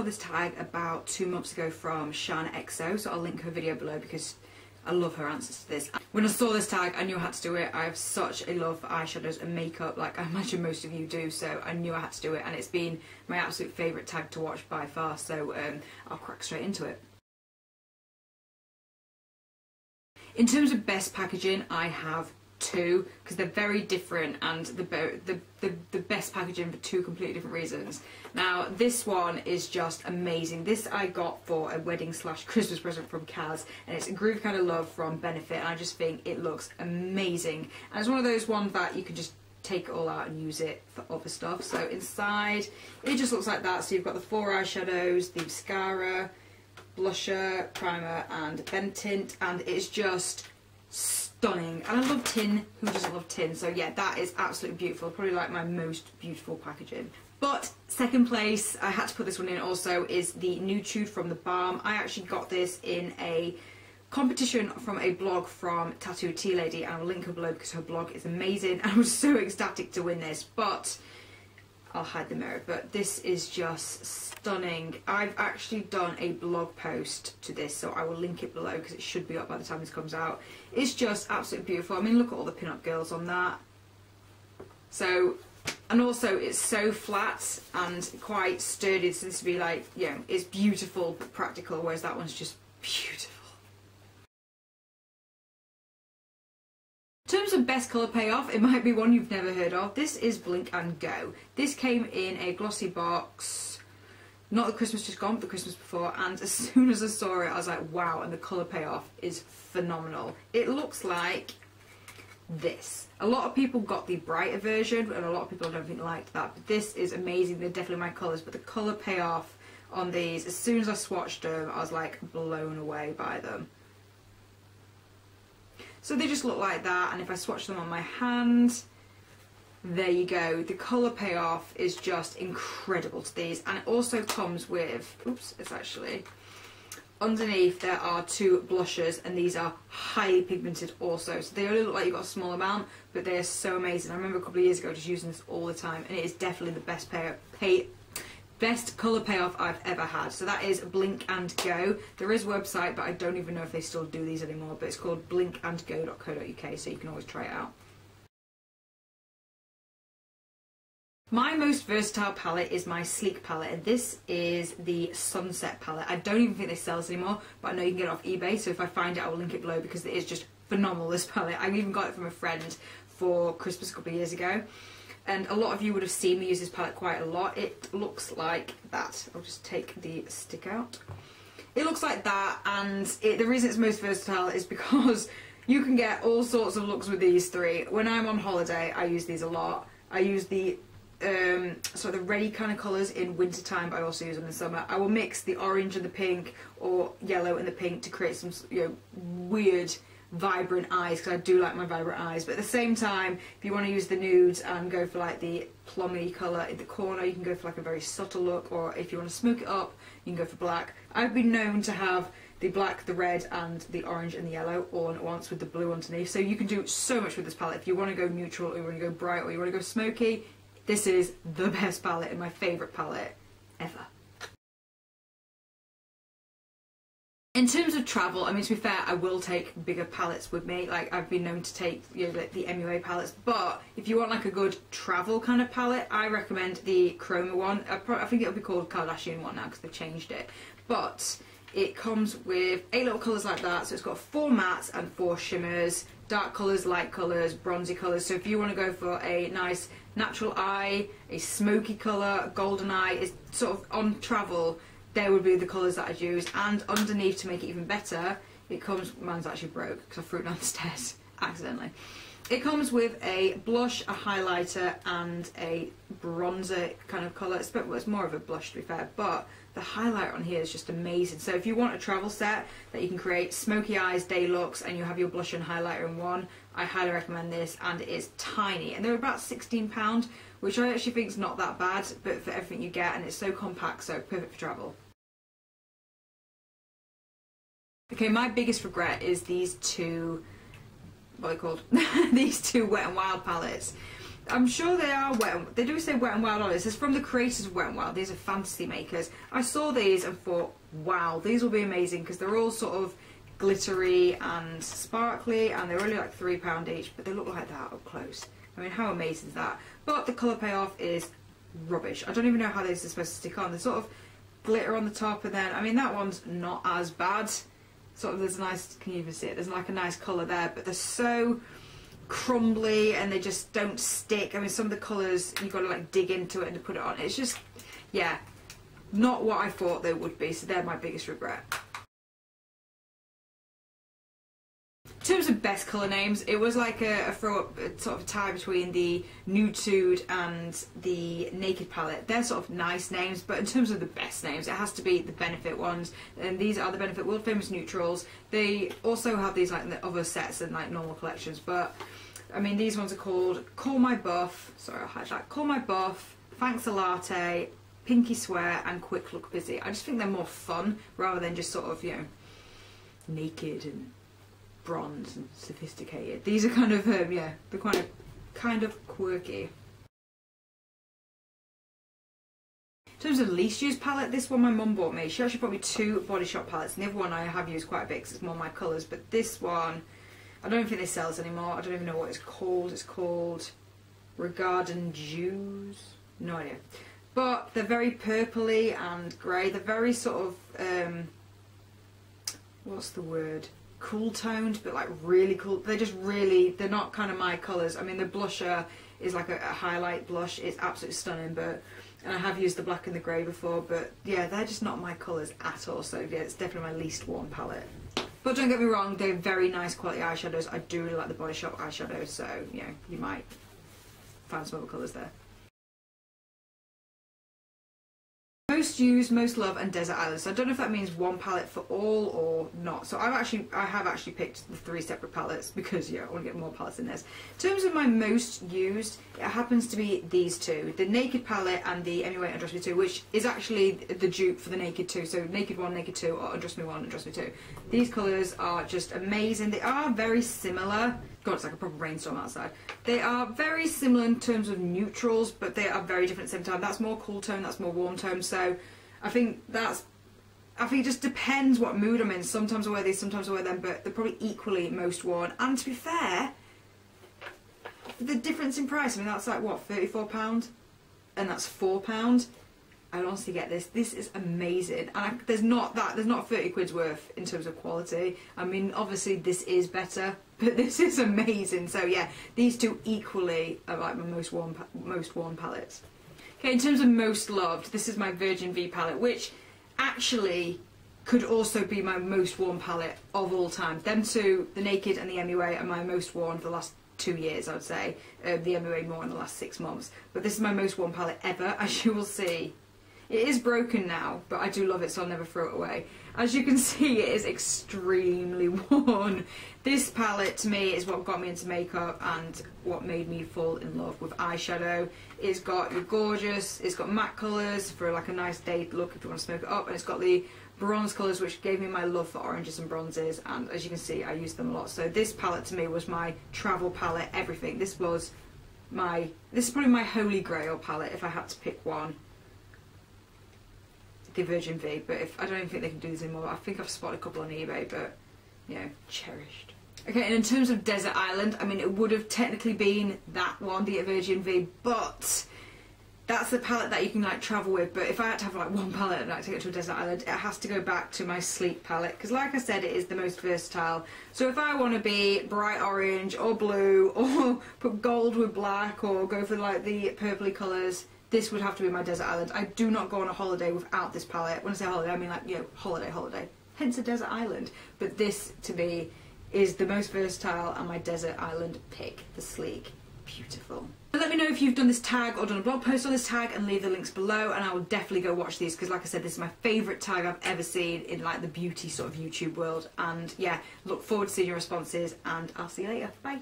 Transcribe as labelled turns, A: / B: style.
A: saw this tag about 2 months ago from Shana XO, so I'll link her video below because I love her answers to this. When I saw this tag, I knew I had to do it. I have such a love for eyeshadows and makeup, like I imagine most of you do, so I knew I had to do it, and it's been my absolute favourite tag to watch by far, so I'll crack straight into it. In terms of best packaging, I have two, because they're very different, and the best packaging for two completely different reasons. Now this one is just amazing. This I got for a wedding / Christmas present from Kaz, and it's a Groove Kind of Love from Benefit, and I just think it looks amazing, and it's one of those ones that you can just take it all out and use it for other stuff. So inside it just looks like that. So you've got the 4 eyeshadows, the mascara, blusher, primer and pen tint, and it's just stunning. And I love tin. Who doesn't love tin? So yeah, that is absolutely beautiful. Probably like my most beautiful packaging. But second place, I had to put this one in also, is the Nude from The Balm. I actually got this in a competition from a blog from Tattoo Tea Lady, and I'll link her below because her blog is amazing. I was so ecstatic to win this, but I'll hide the mirror. But this is just stunning. I've actually done a blog post to this, so I will link it below because it should be up by the time this comes out. It's just absolutely beautiful. I mean, look at all the pin-up girls on that. So, and also it's so flat and quite sturdy, so this would be like, you know, it's beautiful but practical, whereas that one's just beautiful. In terms of best colour payoff, it might be one you've never heard of. This is Blink and Go. This came in a glossy box, not the Christmas just gone, but the Christmas before, and as soon as I saw it I was like, wow, and the colour payoff is phenomenal. It looks like this. A lot of people got the brighter version, and a lot of people I don't think liked that, but this is amazing. They're definitely my colours, but the colour payoff on these, as soon as I swatched them, I was like blown away by them. So they just look like that, and if I swatch them on my hand, there you go. The colour payoff is just incredible to these, and it also comes with, oops, it's actually, underneath there are 2 blushers, and these are highly pigmented also. So they only look like you've got a small amount, but they are so amazing. I remember a couple of years ago just using this all the time, and it is definitely the best best colour payoff I've ever had. So that is Blink and Go. There is a website, but I don't even know if they still do these anymore, but it's called blinkandgo.co.uk, so you can always try it out. My most versatile palette is my Sleek palette, and this is the Sunset palette. I don't even think they sell this anymore, but I know you can get it off eBay, so if I find it I will link it below because it is just phenomenal, this palette. I even got it from a friend for Christmas a couple of years ago. And a lot of you would have seen me use this palette quite a lot. It looks like that. I'll just take the stick out. It looks like that, and the reason it's most versatile is because you can get all sorts of looks with these 3. When I'm on holiday, I use these a lot. I use the sort of the reddy kind of colours in winter time, but I also use them in summer. I will mix the orange and the pink, or yellow and the pink, to create some, you know, weird vibrant eyes, because I do like my vibrant eyes. But at the same time, if you want to use the nudes and go for like the plummy colour in the corner, you can go for like a very subtle look, or if you want to smoke it up, you can go for black. I've been known to have the black, the red and the orange and the yellow all at once with the blue underneath, so you can do so much with this palette. If you want to go neutral, or you want to go bright, or you want to go smoky, this is the best palette and my favourite palette ever. In terms of travel, I mean, to be fair, I will take bigger palettes with me. Like, I've been known to take, you know, the MUA palettes, but if you want like a good travel kind of palette, I recommend the Chroma one. I think it'll be called Kardashian one now because they've changed it. But it comes with 8 little colours like that, so it's got 4 mattes and 4 shimmers, dark colours, light colours, bronzy colours. So if you want to go for a nice natural eye, a smoky colour, golden eye, it's sort of on travel, there would be the colours that I'd use. And underneath, to make it even better, it comes, mine's actually broke because I threw it down the stairs accidentally. It comes with a blush, a highlighter and a bronzer kind of colour. It's more of a blush, to be fair, but the highlighter on here is just amazing. So if you want a travel set that you can create smoky eyes, day looks, and you have your blush and highlighter in one, I highly recommend this, and it is tiny. And they're about £16, which I actually think is not that bad, but for everything you get, and it's so compact, so perfect for travel. Okay, my biggest regret is these two, what are they called? These two Wet n Wild palettes. I'm sure they are wet. They do say Wet n Wild on it. This is from the creators of Wet n Wild. These are fantasy makers. I saw these and thought, wow, these will be amazing because they're all sort of glittery and sparkly, and they're only like £3 each, but they look like that up close. I mean, how amazing is that? But the colour payoff is rubbish. I don't even know how these are supposed to stick on. There's sort of glitter on the top, and then, I mean, that one's not as bad. Sort of, there's a nice, can you even see it? There's like a nice colour there, but they're so crumbly and they just don't stick. I mean, some of the colours, you've got to like dig into it and to put it on. It's just, yeah, not what I thought they would be, so they're my biggest regret. In terms of best colour names, it was like a throw-up, sort of a tie between the Nude and the Naked palette. They're sort of nice names, but in terms of the best names, it has to be the Benefit ones. And these are the Benefit World Famous Neutrals. They also have these like in the other sets and like normal collections, but I mean, these ones are called Call My Buff, sorry, I'll highlight, Call My Buff, Thanks a Latte, Pinky Swear, and Quick Look Busy. I just think they're more fun rather than just sort of, you know, naked and bronze and sophisticated. These are kind of, yeah, they're kind of quirky. In terms of least used palette, this one my mum bought me. She actually bought me 2 Body Shop palettes, and the other one I have used quite a bit because it's more my colours, but this one, I don't think this sells anymore. I don't even know what it's called. It's called Regard and Juice? No idea. But they're very purpley and grey. They're very sort of, what's the word? Cool toned, but like really cool. They're just really, they're not kind of my colours. I mean, the blusher is like a highlight blush. It's absolutely stunning, but, and I have used the black and the grey before, but yeah, they're just not my colours at all. So yeah, it's definitely my least worn palette. But don't get me wrong, they're very nice quality eyeshadows. I do really like the Body Shop eyeshadows, so you know, you might find some other colours there. Most used, most love, and Desert Island. So I don't know if that means one palette for all or not. So I have actually picked the 3 separate palettes because yeah, I want to get more palettes in this. In terms of my most used, it happens to be these 2, the Naked palette and the MUA Undress Me 2, which is actually the dupe for the Naked 2. So Naked 1, Naked 2, or Undress Me 1, Undress Me 2. These colours are just amazing. They are very similar. God, it's like a proper rainstorm outside. They are very similar in terms of neutrals, but they are very different at the same time. That's more cool tone, that's more warm tone. So I think it just depends what mood I'm in. Sometimes I wear these, sometimes I wear them, but they're probably equally most worn. And to be fair, the difference in price, I mean, that's like, what, £34? And that's £4. I honestly get this. This is amazing, and there's not 30 quid's worth in terms of quality. I mean, obviously this is better, but this is amazing. So yeah, these 2 equally are like my most worn palettes. Okay, in terms of most loved, this is my Virgin V palette, which actually could also be my most worn palette of all time. Them 2, the Naked and the MUA, are my most worn for the last 2 years, I would say. The MUA more in the last 6 months. But this is my most worn palette ever, as you will see. It is broken now, but I do love it, so I'll never throw it away. As you can see, it is extremely worn. This palette, to me, is what got me into makeup and what made me fall in love with eyeshadow. It's got your gorgeous, it's got matte colours for like a nice day look if you want to smoke it up, and it's got the bronze colours, which gave me my love for oranges and bronzes, and as you can see, I use them a lot. So this palette, to me, was my travel palette, everything. This is probably my holy grail palette if I had to pick one. The Virgin V, but I don't even think they can do this anymore. I think I've spotted a couple on eBay, but you know, cherished. Okay, and in terms of Desert Island, I mean, it would have technically been that one, the Virgin V, but that's the palette that you can like travel with. But if I had to have like one palette and like take it to a desert island, it has to go back to my Sleek palette, because like I said, it is the most versatile. So if I want to be bright orange or blue, or put gold with black, or go for like the purpley colours, this would have to be my desert island. I do not go on a holiday without this palette. When I say holiday, I mean like, you know, holiday. Hence a desert island. But this, to me, is the most versatile and my desert island pick. The Sleek. Beautiful. Let me know if you've done this tag or done a blog post on this tag, and leave the links below, and I will definitely go watch these, because like I said, this is my favourite tag I've ever seen in like the beauty sort of YouTube world. And yeah, look forward to seeing your responses, and I'll see you later. Bye.